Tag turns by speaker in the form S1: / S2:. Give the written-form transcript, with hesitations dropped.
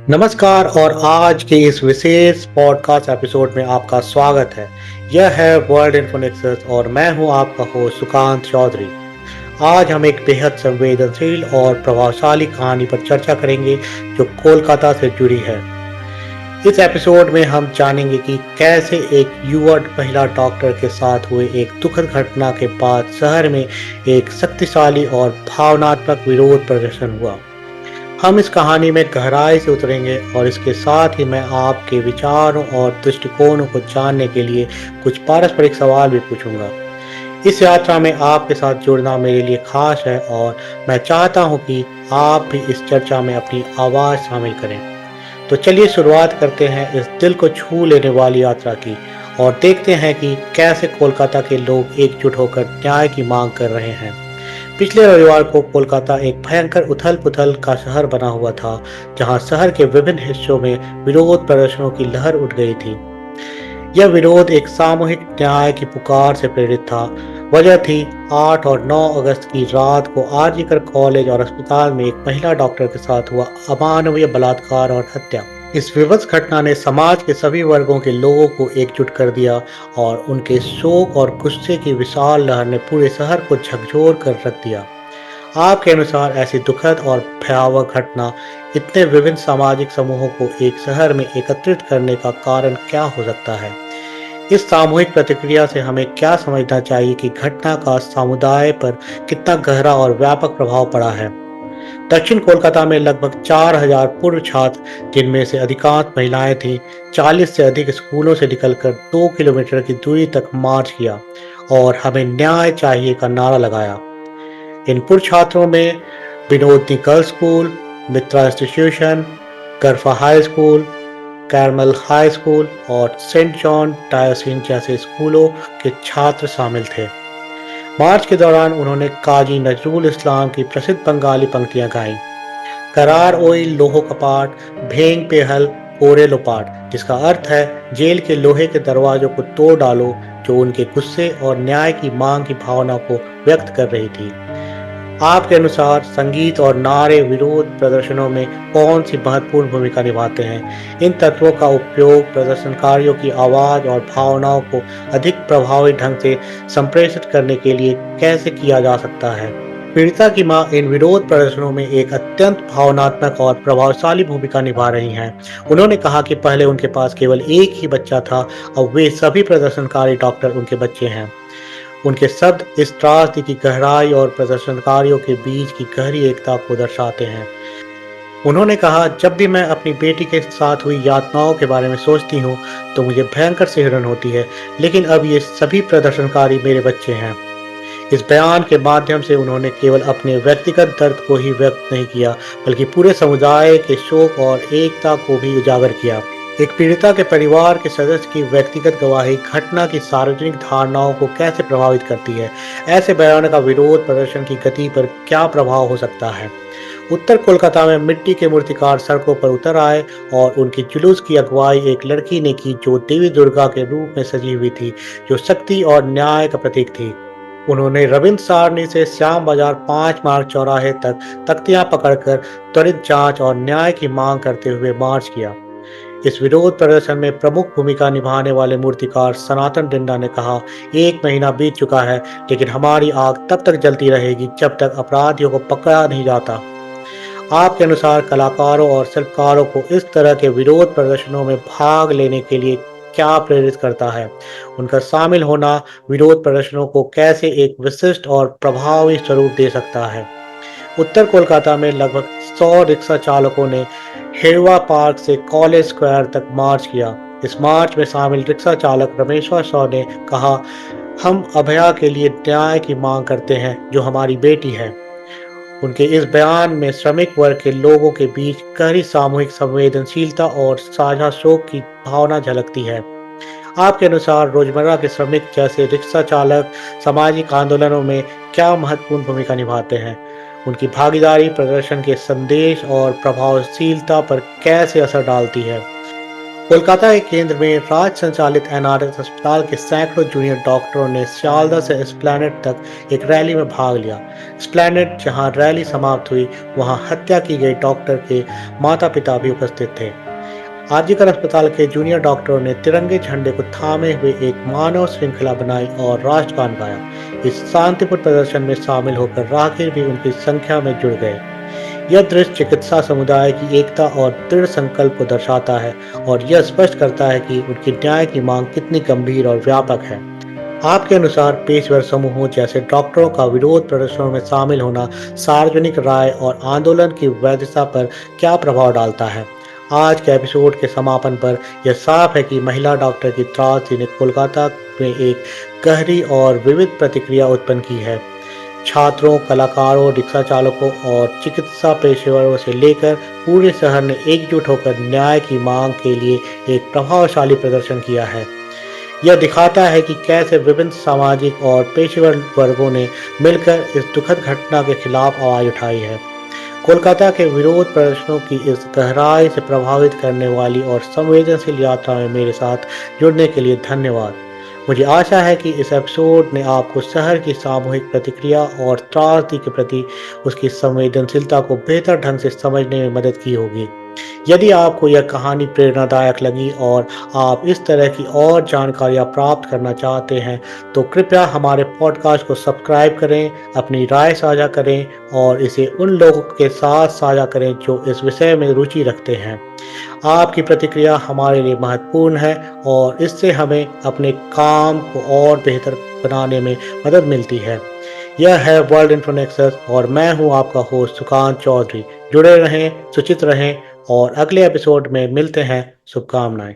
S1: नमस्कार और आज के इस विशेष पॉडकास्ट एपिसोड में आपका स्वागत है। यह है वर्ल्ड इन्फोनेक्सस और मैं हूं आपका होस्ट सुकांत चौधरी। आज हम एक बेहद संवेदनशील और प्रभावशाली कहानी पर चर्चा करेंगे जो कोलकाता से जुड़ी है। इस एपिसोड में हम जानेंगे कि कैसे एक युवा महिला डॉक्टर के साथ हुए एक दुखद घटना के बाद शहर में एक शक्तिशाली और भावनात्मक विरोध प्रदर्शन हुआ। हम इस कहानी में गहराई से उतरेंगे और इसके साथ ही मैं आपके विचारों और दृष्टिकोणों को जानने के लिए कुछ पारस्परिक सवाल भी पूछूंगा। इस यात्रा में आपके साथ जुड़ना मेरे लिए खास है और मैं चाहता हूं कि आप भी इस चर्चा में अपनी आवाज़ शामिल करें। तो चलिए शुरुआत करते हैं इस दिल को छू लेने वाली यात्रा की और देखते हैं कि कैसे कोलकाता के लोग एकजुट होकर न्याय की मांग कर रहे हैं। पिछले रविवार को कोलकाता एक भयंकर उथल-पुथल का शहर बना हुआ था, जहां शहर के विभिन्न हिस्सों में विरोध प्रदर्शनों की लहर उठ गई थी। यह विरोध एक सामूहिक न्याय की पुकार से प्रेरित था। वजह थी 8 और 9 अगस्त की रात को आरजीकर कॉलेज और अस्पताल में एक महिला डॉक्टर के साथ हुआ अमानवीय बलात्कार और हत्या। इस विवश घटना ने समाज के सभी वर्गों के लोगों को एकजुट कर दिया और उनके शोक और गुस्से की विशाल लहर ने पूरे शहर को झकझोर कर रख दिया। आपके अनुसार ऐसी दुखद और भयावह घटना इतने विभिन्न सामाजिक समूहों को एक शहर में एकत्रित करने का कारण क्या हो सकता है? इस सामूहिक प्रतिक्रिया से हमें क्या समझना चाहिए कि घटना का समुदाय पर कितना गहरा और व्यापक प्रभाव पड़ा है? दक्षिण कोलकाता में लगभग 4,000 पूर्व छात्र, जिनमें से अधिकांश महिलाएं थीं, 40 से अधिक स्कूलों से निकलकर 2 किलोमीटर की दूरी तक मार्च किया और हमें न्याय चाहिए का नारा लगाया। इन पूर्व छात्रों में Vinodini girls school, Mitra institution, Garfa high school, Carmel high school और सेंट जॉन डायोसीन जैसे स्कूलों के छात्र शामिल थे। मार्च के दौरान उन्होंने काजी नजरुल इस्लाम की प्रसिद्ध बंगाली पंक्तियां गाईं, करार ओई लोहो कपाट, भेंग पे हल कोरे लोपाट, जिसका अर्थ है जेल के लोहे के दरवाजों को तोड़ डालो, जो उनके गुस्से और न्याय की मांग की भावना को व्यक्त कर रही थी। आपके अनुसार संगीत और नारे विरोध प्रदर्शनों में कौन सी महत्वपूर्ण भूमिका निभाते हैं? इन तत्वों का उपयोग प्रदर्शनकारियों की आवाज़ और भावनाओं को अधिक प्रभावी ढंग से संप्रेषित करने के लिए कैसे किया जा सकता है? पीड़िता की मां इन विरोध प्रदर्शनों में एक अत्यंत भावनात्मक और प्रभावशाली भूमिका निभा रही हैं। उन्होंने कहा कि पहले उनके पास केवल एक ही बच्चा था, अब वे सभी प्रदर्शनकारी डॉक्टर उनके बच्चे हैं। उनके शब्द इस त्रासदी की गहराई और प्रदर्शनकारियों के बीच की गहरी एकता को दर्शाते हैं। उन्होंने कहा, जब भी मैं अपनी बेटी के साथ हुई यातनाओं के बारे में सोचती हूँ तो मुझे भयंकर सिहरन होती है, लेकिन अब ये सभी प्रदर्शनकारी मेरे बच्चे हैं। इस बयान के माध्यम से उन्होंने केवल अपने व्यक्तिगत दर्द को ही व्यक्त नहीं किया, बल्कि पूरे समुदाय के शोक और एकता को भी उजागर किया। एक पीड़िता के परिवार के सदस्य की व्यक्तिगत गवाही घटना की सार्वजनिक धारणाओं को कैसे प्रभावित करती है? ऐसे बयान का विरोध प्रदर्शन की गति पर क्या प्रभाव हो सकता है? उत्तर कोलकाता में मिट्टी के मूर्तिकार सड़कों पर उतर आए और उनके जुलूस की अगुवाई एक लड़की ने की जो देवी दुर्गा के रूप में सजी हुई थी, जो शक्ति और न्याय का प्रतीक थी। उन्होंने रविंद्र सारणी से श्याम बाजार 5 मार्ग चौराहे तक तख्तियां पकड़कर त्वरित जांच और न्याय की मांग करते हुए मार्च किया। इस विरोध प्रदर्शन में प्रमुख भूमिका निभाने वाले मूर्तिकार सनातन डिंडा ने कहा, 1 महीना बीत चुका है, लेकिन हमारी आग तब तक जलती रहेगी जब तक अपराधियों को पकड़ा नहीं जाता। आपके अनुसार कलाकारों और शिल्पकारों को इस तरह के विरोध प्रदर्शनों में भाग लेने के लिए क्या प्रेरित करता है? उनका शामिल होना विरोध प्रदर्शनों को कैसे एक विशिष्ट और प्रभावी स्वरूप दे सकता है? उत्तर कोलकाता में लगभग 100 रिक्शा चालकों ने हेरवा पार्क से कॉलेज स्क्वायर तक मार्च किया। इस मार्च में शामिल रिक्शा चालक रमेश्वर शॉ ने कहा, हम अभया के लिए न्याय की मांग करते हैं, जो हमारी बेटी है। उनके इस बयान में श्रमिक वर्ग के लोगों के बीच गहरी सामूहिक संवेदनशीलता और साझा शोक की भावना झलकती है। आपके अनुसार रोजमर्रा के श्रमिक जैसे रिक्शा चालक सामाजिक आंदोलनों में क्या महत्वपूर्ण भूमिका निभाते हैं? उनकी भागीदारी प्रदर्शन के संदेश और प्रभावशीलता पर कैसे असर डालती है? कोलकाता के केंद्र में राज्य संचालित एनआरएस अस्पताल के सैकड़ों जूनियर डॉक्टरों ने सियालदह से एस्प्लैनेड तक एक रैली में भाग लिया। एस्प्लैनेड जहां रैली समाप्त हुई, वहां हत्या की गई डॉक्टर के माता-पिता भी उपस्थित थे। आरजीकर अस्पताल के जूनियर डॉक्टरों ने तिरंगे झंडे को थामे हुए एक मानव श्रृंखला बनाई और राष्ट्रगान गाया। इस शांतिपूर्ण प्रदर्शन में शामिल होकर राहगीर भी उनकी संख्या में जुड़ गए। यह दृश्य चिकित्सा समुदाय की एकता और दृढ़ संकल्प को दर्शाता है और यह स्पष्ट करता है कि उनकी न्याय की मांग कितनी गंभीर और व्यापक है। आपके अनुसार पेशेवर समूहों जैसे डॉक्टरों का विरोध प्रदर्शनों में शामिल होना सार्वजनिक राय और आंदोलन की वैधता पर क्या प्रभाव डालता है? आज के एपिसोड के समापन पर यह साफ है कि महिला डॉक्टर की त्रासदी ने कोलकाता में एक गहरी और विविध प्रतिक्रिया उत्पन्न की है। छात्रों, कलाकारों, रिक्शा चालकों और चिकित्सा पेशेवरों से लेकर पूरे शहर ने एकजुट होकर न्याय की मांग के लिए एक प्रभावशाली प्रदर्शन किया है। यह दिखाता है कि कैसे विभिन्न सामाजिक और पेशेवर वर्गों ने मिलकर इस दुखद घटना के खिलाफ आवाज उठाई है। कोलकाता के विरोध प्रदर्शनों की इस गहराई से प्रभावित करने वाली और संवेदनशील यात्रा में मेरे साथ जुड़ने के लिए धन्यवाद। मुझे आशा है कि इस एपिसोड ने आपको शहर की सामूहिक प्रतिक्रिया और त्रासदी के प्रति उसकी संवेदनशीलता को बेहतर ढंग से समझने में मदद की होगी। यदि आपको यह कहानी प्रेरणादायक लगी और आप इस तरह की और जानकारियाँ प्राप्त करना चाहते हैं, तो कृपया हमारे पॉडकास्ट को सब्सक्राइब करें, अपनी राय साझा करें और इसे उन लोगों के साथ साझा करें जो इस विषय में रुचि रखते हैं। आपकी प्रतिक्रिया हमारे लिए महत्वपूर्ण है और इससे हमें अपने काम को और बेहतर बनाने में मदद मिलती है। यह है वर्ल्ड इन्फो नेक्सस और मैं हूं आपका होस्ट सुकांत चौधरी। जुड़े रहें, सूचित रहें और अगले एपिसोड में मिलते हैं। शुभकामनाएं।